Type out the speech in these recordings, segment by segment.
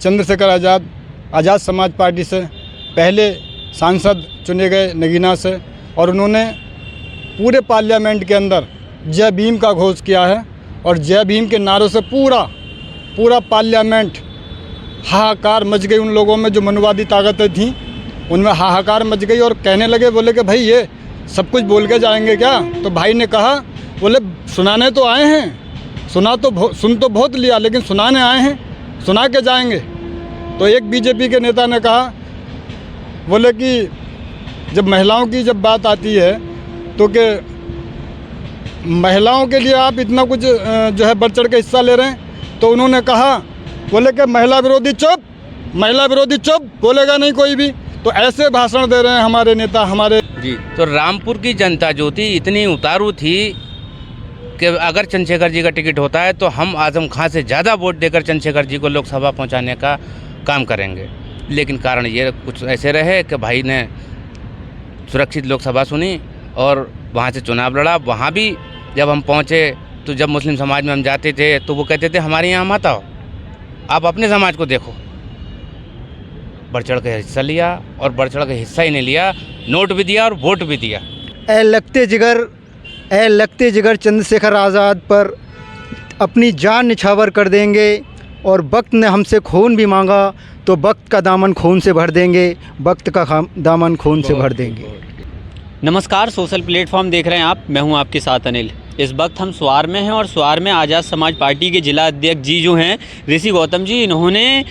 चंद्रशेखर आज़ाद समाज पार्टी से पहले सांसद चुने गए नगीना से, और उन्होंने पूरे पार्लियामेंट के अंदर जय भीम का घोष किया है। और जय भीम के नारों से पूरा पार्लियामेंट हाहाकार मच गई। उन लोगों में जो मनुवादी ताकतें थीं उनमें हाहाकार मच गई, और कहने लगे, बोले कि भाई ये सब कुछ बोल के जाएंगे क्या? तो भाई ने कहा, बोले सुनाने तो आए हैं, सुन तो बहुत लिया, लेकिन सुनाने आए हैं, सुना के जाएंगे। तो एक बीजेपी के नेता ने कहा, बोले कि जब महिलाओं की जब बात आती है तो कि महिलाओं के लिए आप इतना कुछ जो है बढ़ चढ़ के हिस्सा ले रहे हैं। तो उन्होंने कहा, बोले कि महिला विरोधी चुप, बोलेगा नहीं कोई भी। तो ऐसे भाषण दे रहे हैं हमारे नेता हमारे जी। तो रामपुर की जनता जो थी इतनी उतारू थी कि अगर चंद्रशेखर जी का टिकट होता है तो हम आजम खां से ज़्यादा वोट देकर चंद्रशेखर जी को लोकसभा पहुंचाने का काम करेंगे। लेकिन कारण ये कुछ ऐसे रहे कि भाई ने सुरक्षित लोकसभा सुनी और वहाँ से चुनाव लड़ा। वहाँ भी जब हम पहुँचे तो जब मुस्लिम समाज में हम जाते थे तो वो कहते थे हमारे यहाँ मत आओ, आप अपने समाज को देखो। बढ़ चढ़ के हिस्सा लिया, और बढ़ चढ़ के हिस्सा ही नहीं लिया, नोट भी दिया और वोट भी दिया। ए लगते जिगर चंद्रशेखर आज़ाद पर अपनी जान निछावर कर देंगे, और वक्त ने हमसे खून भी मांगा तो वक्त का दामन खून से भर देंगे, वक्त का दामन खून से भर देंगे। नमस्कार, सोशल प्लेटफॉर्म देख रहे हैं आप, मैं हूं आपके साथ अनिल। इस वक्त हम स्वार में हैं, और स्वार में आज़ाद समाज पार्टी के जिला अध्यक्ष जी जो हैं ऋषि गौतम जी, इन्होंने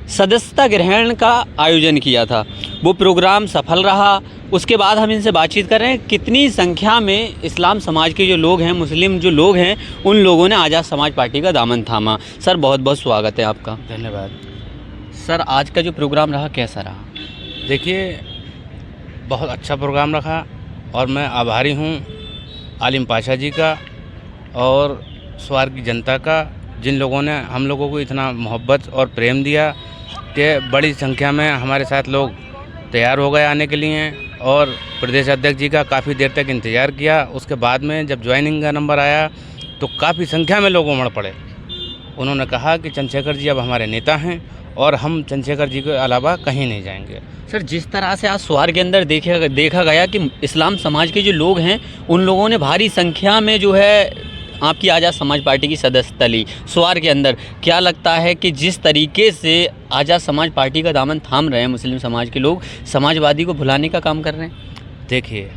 सदस्यता ग्रहण का आयोजन किया था। वो प्रोग्राम सफल रहा। उसके बाद हम इनसे बातचीत कर रहे हैं कितनी संख्या में इस्लाम समाज के जो लोग हैं, मुस्लिम जो लोग हैं, उन लोगों ने आज़ाद समाज पार्टी का दामन थामा। सर बहुत बहुत स्वागत है आपका। धन्यवाद। सर आज का जो प्रोग्राम रहा कैसा रहा? देखिए, बहुत अच्छा प्रोग्राम रखा, और मैं आभारी हूँ आलिम पाशा जी का और स्वार की जनता का, जिन लोगों ने हम लोगों को इतना मोहब्बत और प्रेम दिया कि बड़ी संख्या में हमारे साथ लोग तैयार हो गए आने के लिए। और प्रदेश अध्यक्ष जी का काफ़ी देर तक इंतज़ार किया। उसके बाद में जब ज्वाइनिंग का नंबर आया तो काफ़ी संख्या में लोग उमड़ पड़े। उन्होंने कहा कि चंद्रशेखर जी अब हमारे नेता हैं और हम चंद्रशेखर जी के अलावा कहीं नहीं जाएंगे। सर जिस तरह से आज स्वार के अंदर देखा गया कि इस्लाम समाज के जो लोग हैं उन लोगों ने भारी संख्या में जो है आपकी आज़ाद समाज पार्टी की सदस्यता ली स्वार के अंदर, क्या लगता है कि जिस तरीके से आज़ाद समाज पार्टी का दामन थाम रहे हैं मुस्लिम समाज के लोग, समाजवादी को भुलाने का काम कर रहे हैं? देखिए,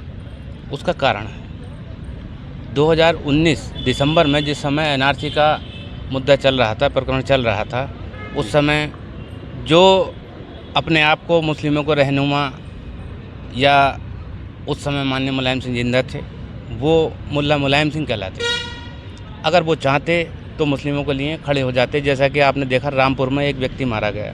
उसका कारण है 2019 दिसंबर में जिस समय एनआरसी का मुद्दा चल रहा था, प्रकरण चल रहा था, उस समय जो अपने आप को मुस्लिमों को रहनुमा या उस समय माननीय मुलायम सिंह जिंदा थे, वो मुल्ला मुलायम सिंह कहलाते थे। अगर वो चाहते तो मुस्लिमों के लिए खड़े हो जाते। जैसा कि आपने देखा रामपुर में एक व्यक्ति मारा गया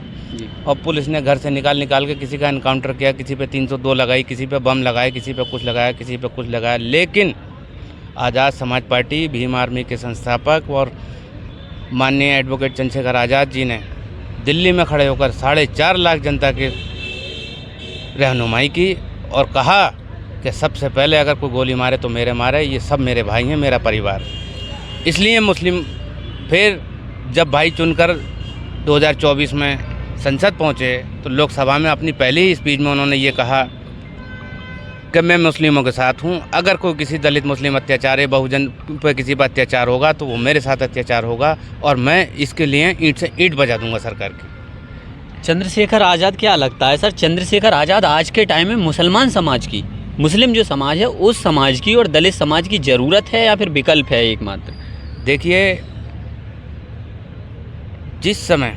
और पुलिस ने घर से निकाल के किसी का एनकाउंटर किया, किसी पे 302 लगाई, किसी पे बम लगाए, किसी पे कुछ लगाया, किसी पे कुछ लगाया। लेकिन आज़ाद समाज पार्टी, भीम आर्मी के संस्थापक और माननीय एडवोकेट चंद्रशेखर आज़ाद जी ने दिल्ली में खड़े होकर 4.5 लाख जनता की रहनुमाई की और कहा कि सबसे पहले अगर कोई गोली मारे तो मेरे मारे, ये सब मेरे भाई हैं, मेरा परिवार। इसलिए मुस्लिम फिर जब भाई चुनकर 2024 में संसद पहुंचे तो लोकसभा में अपनी पहली ही स्पीच में उन्होंने ये कहा कि मैं मुस्लिमों के साथ हूं। अगर कोई किसी दलित मुस्लिम अत्याचार है, बहुजन पर किसी पर अत्याचार होगा तो वो मेरे साथ अत्याचार होगा और मैं इसके लिए ईंट से ईंट बजा दूंगा सरकार की। चंद्रशेखर आज़ाद क्या लगता है सर, चंद्रशेखर आज़ाद आज के टाइम में मुसलमान समाज की, मुस्लिम जो समाज है उस समाज की और दलित समाज की ज़रूरत है या फिर विकल्प है एकमात्र? देखिए, जिस समय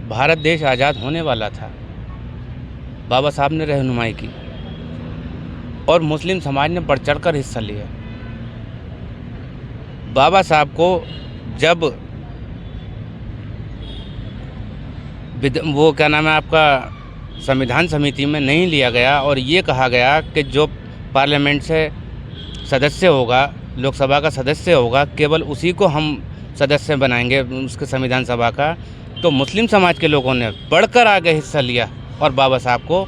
भारत देश आज़ाद होने वाला था, बाबा साहब ने रहनुमाई की और मुस्लिम समाज ने बढ़ चढ़कर हिस्सा लिया। बाबा साहब को जब वो क्या नाम है आपका संविधान समिति में नहीं लिया गया और ये कहा गया कि जो पार्लियामेंट से सदस्य होगा, लोकसभा का सदस्य होगा, केवल उसी को हम सदस्य बनाएंगे उसके संविधान सभा का, तो मुस्लिम समाज के लोगों ने बढ़कर आगे हिस्सा लिया और बाबा साहब को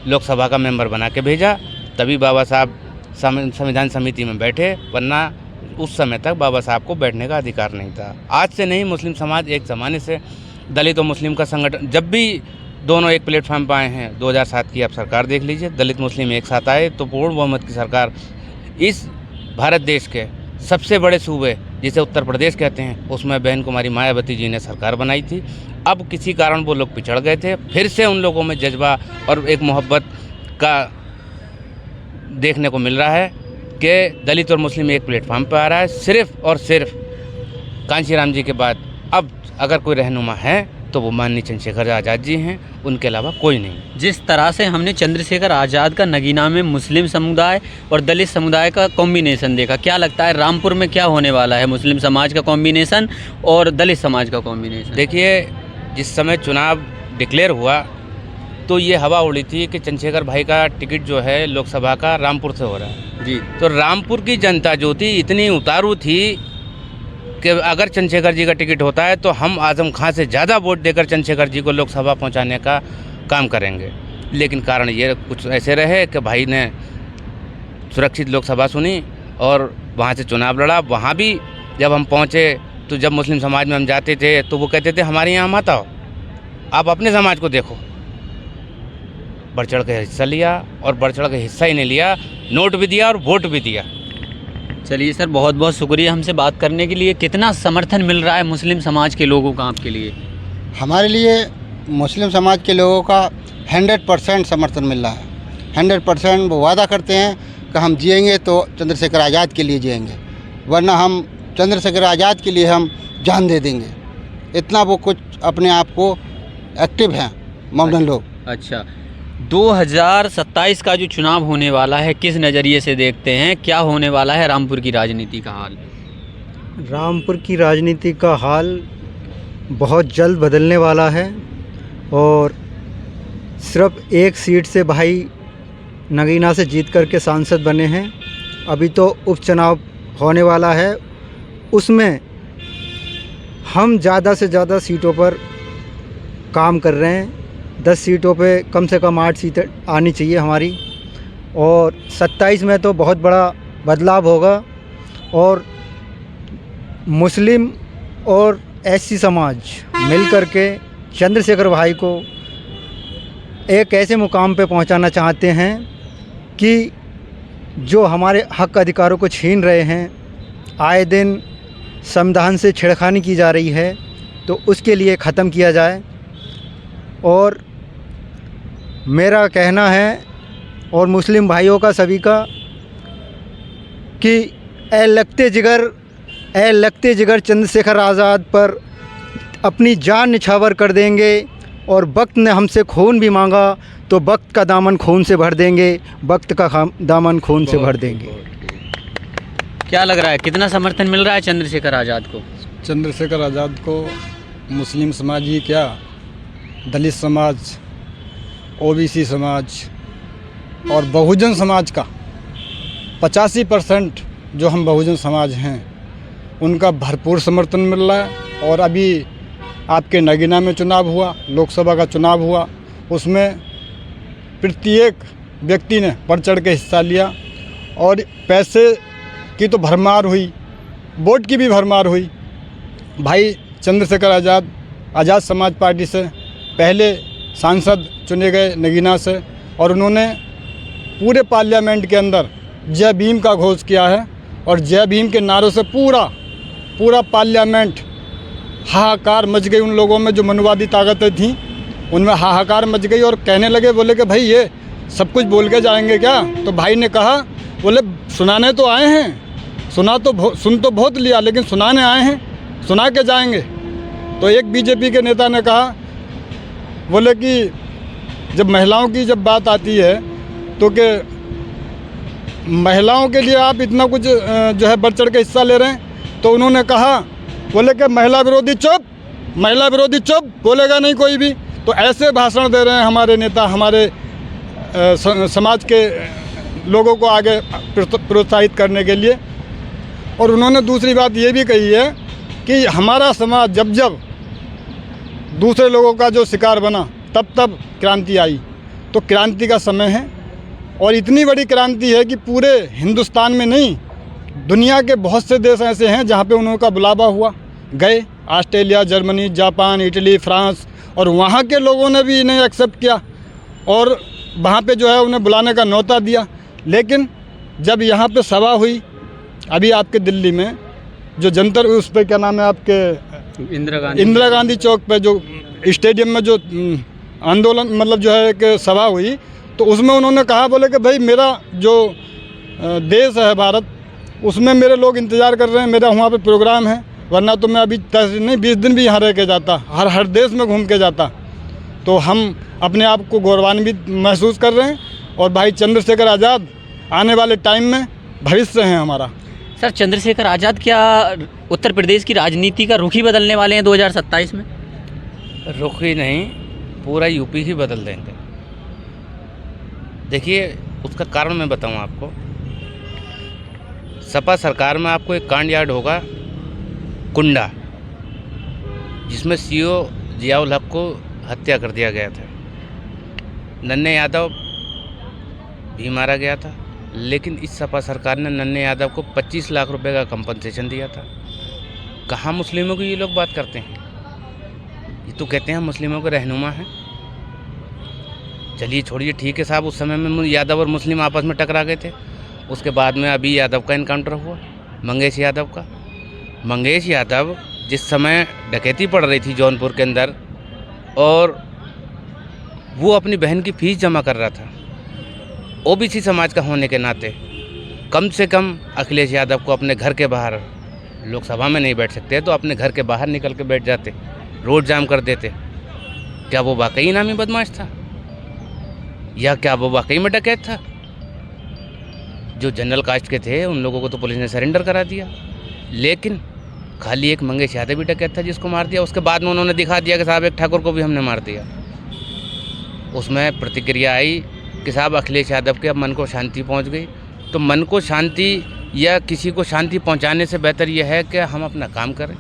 लोकसभा का मेंबर बना के भेजा। तभी बाबा साहब संविधान समिति में बैठे, वरना उस समय तक बाबा साहब को बैठने का अधिकार नहीं था। आज से नहीं, मुस्लिम समाज एक ज़माने से दलित और मुस्लिम का संगठन, जब भी दोनों एक प्लेटफॉर्म पर आए हैं, 2007 की आप सरकार देख लीजिए, दलित मुस्लिम एक साथ आए तो पूर्ण बहुमत की सरकार इस भारत देश के सबसे बड़े सूबे जिसे उत्तर प्रदेश कहते हैं उसमें बहन कुमारी मायावती जी ने सरकार बनाई थी। अब किसी कारण वो लोग पिछड़ गए थे, फिर से उन लोगों में जज्बा और एक मोहब्बत का देखने को मिल रहा है कि दलित और मुस्लिम एक प्लेटफॉर्म पर आ रहा है। सिर्फ और सिर्फ कांशीराम जी के बाद अब अगर कोई रहनुमा है तो वो माननीय चंद्रशेखर आज़ाद जी हैं, उनके अलावा कोई नहीं। जिस तरह से हमने चंद्रशेखर आज़ाद का नगीना में मुस्लिम समुदाय और दलित समुदाय का कॉम्बिनेशन देखा, क्या लगता है रामपुर में क्या होने वाला है? मुस्लिम समाज का कॉम्बिनेशन और दलित समाज का कॉम्बिनेशन। देखिए, जिस समय चुनाव डिक्लेयर हुआ तो ये हवा उड़ी थी कि चंद्रशेखर भाई का टिकट जो है लोकसभा का रामपुर से हो रहा है जी। तो रामपुर की जनता जो थी इतनी उतारू थी कि अगर चंद्रशेखर जी का टिकट होता है तो हम आजम खां से ज़्यादा वोट देकर चंद्रशेखर जी को लोकसभा पहुंचाने का काम करेंगे। लेकिन कारण ये कुछ ऐसे रहे कि भाई ने सुरक्षित लोकसभा सुनी और वहाँ से चुनाव लड़ा। वहाँ भी जब हम पहुँचे तो जब मुस्लिम समाज में हम जाते थे तो वो कहते थे हमारे यहाँ मत आओ, आप अपने समाज को देखो। बढ़ चढ़ के हिस्सा लिया और बढ़ चढ़ के हिस्सा ही नहीं लिया, नोट भी दिया और वोट भी दिया। चलिए सर, बहुत बहुत शुक्रिया हमसे बात करने के लिए। कितना समर्थन मिल रहा है मुस्लिम समाज के लोगों का आपके लिए? हमारे लिए मुस्लिम समाज के लोगों का 100% समर्थन मिल रहा है। 100% वो वादा करते हैं कि हम जिएंगे तो चंद्रशेखर आज़ाद के लिए जिएंगे, वरना हम चंद्रशेखर आज़ाद के लिए हम जान दे देंगे। इतना वो कुछ अपने आप को एक्टिव हैं मौमडन लोग। अच्छा, 2027 का जो चुनाव होने वाला है किस नज़रिए से देखते हैं? क्या होने वाला है रामपुर की राजनीति का हाल? रामपुर की राजनीति का हाल बहुत जल्द बदलने वाला है और सिर्फ एक सीट से भाई नगीना से जीत कर के सांसद बने हैं। अभी तो उपचुनाव होने वाला है, उसमें हम ज़्यादा से ज़्यादा सीटों पर काम कर रहे हैं। 10 सीटों पे कम से कम 8 सीटें आनी चाहिए हमारी, और 27 में तो बहुत बड़ा बदलाव होगा और मुस्लिम और एससी समाज मिल कर के चंद्रशेखर भाई को एक ऐसे मुकाम पे पहुंचाना चाहते हैं कि जो हमारे हक अधिकारों को छीन रहे हैं, आए दिन संविधान से छेड़खानी की जा रही है, तो उसके लिए ख़त्म किया जाए। और मेरा कहना है और मुस्लिम भाइयों का सभी का कि ए लगते जिगर चंद्रशेखर आज़ाद पर अपनी जान निछावर कर देंगे, और वक्त ने हमसे खून भी मांगा तो वक्त का दामन खून से भर देंगे, वक्त का दामन खून से भर देंगे। क्या लग रहा है, कितना समर्थन मिल रहा है चंद्रशेखर आज़ाद को? चंद्रशेखर आज़ाद को मुस्लिम समाज ही क्या, दलित समाज, ओबीसी समाज और बहुजन समाज का 85% जो हम बहुजन समाज हैं उनका भरपूर समर्थन मिल रहा है। और अभी आपके नगीना में चुनाव हुआ, लोकसभा का चुनाव हुआ, उसमें प्रत्येक व्यक्ति ने बढ़ चढ़ के हिस्सा लिया और पैसे की तो भरमार हुई, वोट की भी भरमार हुई। भाई चंद्रशेखर आज़ाद समाज पार्टी से पहले सांसद चुने गए नगीना से, और उन्होंने पूरे पार्लियामेंट के अंदर जय भीम का घोष किया है और जय भीम के नारों से पूरा पार्लियामेंट हाहाकार मच गई। उन लोगों में जो मनुवादी ताकतें थीं उनमें हाहाकार मच गई और कहने लगे, बोले कि भाई ये सब कुछ बोल के जाएंगे क्या? तो भाई ने कहा, बोले सुनाने तो आए हैं, सुन तो बहुत लिया, लेकिन सुनाने आए हैं, सुना के जाएंगे। तो एक बीजेपी के नेता ने कहा, बोले कि जब महिलाओं की जब बात आती है तो कि महिलाओं के लिए आप इतना कुछ जो है बढ़ चढ़ के हिस्सा ले रहे हैं। तो उन्होंने कहा, बोले कि महिला विरोधी चुप, बोलेगा नहीं कोई भी। तो ऐसे भाषण दे रहे हैं हमारे नेता, हमारे समाज के लोगों को आगे प्रोत्साहित करने के लिए। और उन्होंने दूसरी बात ये भी कही है कि हमारा समाज जब दूसरे लोगों का जो शिकार बना तब क्रांति आई। तो क्रांति का समय है और इतनी बड़ी क्रांति है कि पूरे हिंदुस्तान में नहीं, दुनिया के बहुत से देश ऐसे हैं जहाँ पे उनका बुलावा हुआ, गए Australia, Germany, Japan, Italy, France, और वहाँ के लोगों ने भी इन्हें एक्सेप्ट किया और वहाँ पे जो है उन्हें बुलाने का न्योता दिया। लेकिन जब यहाँ पे सभा हुई, अभी आपके दिल्ली में जो जंतर, उस पे क्या नाम है आपके, इंदिरा गांधी चौक पे जो स्टेडियम में जो आंदोलन मतलब जो है एक सभा हुई, तो उसमें उन्होंने कहा, बोले कि भाई मेरा जो देश है भारत, उसमें मेरे लोग इंतज़ार कर रहे हैं, मेरा वहाँ पे प्रोग्राम है, वरना तो मैं अभी 10 दिन नहीं 20 दिन भी यहाँ रह के जाता, हर देश में घूम के जाता। तो हम अपने आप को गौरवान्वित महसूस कर रहे हैं और भाई चंद्रशेखर आज़ाद आने वाले टाइम में भविष्य हैं हमारा। सर, चंद्रशेखर आज़ाद क्या उत्तर प्रदेश की राजनीति का रुख ही बदलने वाले हैं 2027 में? रुख ही नहीं, पूरा यूपी ही बदल देंगे। देखिए, उसका कारण मैं बताऊं आपको। सपा सरकार में आपको एक कांड याद होगा, कुंडा, जिसमें सीओ जियाउल हक को हत्या कर दिया गया था। नन्हे यादव भी मारा गया था, लेकिन इस सपा सरकार ने नन्हे यादव को 25 लाख रुपए का कंपनसेशन दिया था। कहाँ मुस्लिमों की ये लोग बात करते हैं? ये तो कहते हैं मुस्लिमों के रहनुमा हैं। चलिए छोड़िए, ठीक है साहब, उस समय में यादव और मुस्लिम आपस में टकरा गए थे। उसके बाद में अभी यादव का इनकाउंटर हुआ, मंगेश यादव का। मंगेश यादव जिस समय डकैती पड़ रही थी जौनपुर के अंदर, और वो अपनी बहन की फीस जमा कर रहा था, ओबीसी समाज का होने के नाते कम से कम अखिलेश यादव को अपने घर के बाहर, लोकसभा में नहीं बैठ सकते तो अपने घर के बाहर निकल के बैठ जाते, रोड जाम कर देते। क्या वो वाकई इनामी बदमाश था, या क्या वो वाकई में डकैत था? जो जनरल कास्ट के थे उन लोगों को तो पुलिस ने सरेंडर करा दिया, लेकिन खाली एक मंगेश यादव भी डकैत था जिसको मार दिया। उसके बाद में उन्होंने दिखा दिया कि साहब एक ठाकुर को भी हमने मार दिया। उसमें प्रतिक्रिया आई कि साहब अखिलेश यादव के अब मन को शांति पहुंच गई। तो मन को शांति या किसी को शांति पहुंचाने से बेहतर यह है कि हम अपना काम करें,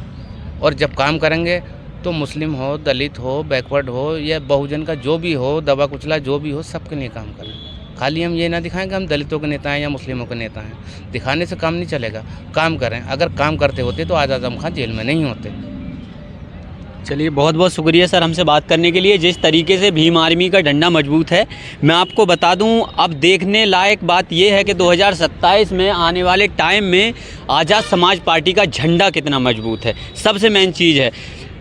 और जब काम करेंगे तो मुस्लिम हो, दलित हो, बैकवर्ड हो या बहुजन का जो भी हो, दबा कुचला जो भी हो, सबके लिए काम करें। खाली हम ये ना दिखाएं कि हम दलितों के नेता हैं या मुस्लिमों के नेता हैं। दिखाने से काम नहीं चलेगा, काम करें। अगर काम करते होते तो आज़ाद आजम खान जेल में नहीं होते। चलिए, बहुत बहुत शुक्रिया सर हमसे बात करने के लिए। जिस तरीके से भीम आर्मी का डंडा मजबूत है, मैं आपको बता दूं, अब देखने लायक बात यह है कि 2027 में आने वाले टाइम में आज़ाद समाज पार्टी का झंडा कितना मजबूत है, सबसे मेन चीज़ है।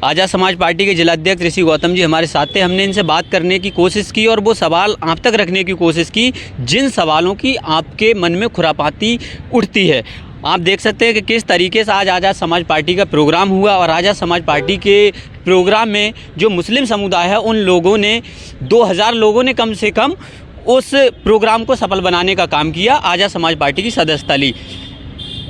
आज़ाद समाज पार्टी के जिलाध्यक्ष ऋषि गौतम जी हमारे साथ थे। हमने इनसे बात करने की कोशिश की और वो सवाल आप तक रखने की कोशिश की जिन सवालों की आपके मन में खुरापाती उठती है। आप देख सकते हैं कि किस तरीके से आज आज़ाद समाज पार्टी का प्रोग्राम हुआ, और आज़ाद समाज पार्टी के प्रोग्राम में जो मुस्लिम समुदाय है उन लोगों ने 2000 लोगों ने कम से कम उस प्रोग्राम को सफल बनाने का काम किया, आज़ाद समाज पार्टी की सदस्यता ली।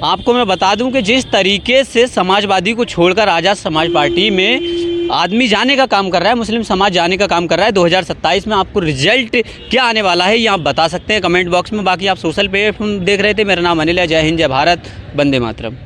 आपको मैं बता दूं कि जिस तरीके से समाजवादी को छोड़कर आज़ाद समाज पार्टी में आदमी जाने का काम कर रहा है, मुस्लिम समाज जाने का काम कर रहा है, 2027 में आपको रिजल्ट क्या आने वाला है ये आप बता सकते हैं कमेंट बॉक्स में। बाकी आप सोशल प्लेटफॉर्म देख रहे थे। मेरा नाम अनिल है। जय हिंद, जय भारत, वंदे मातरम।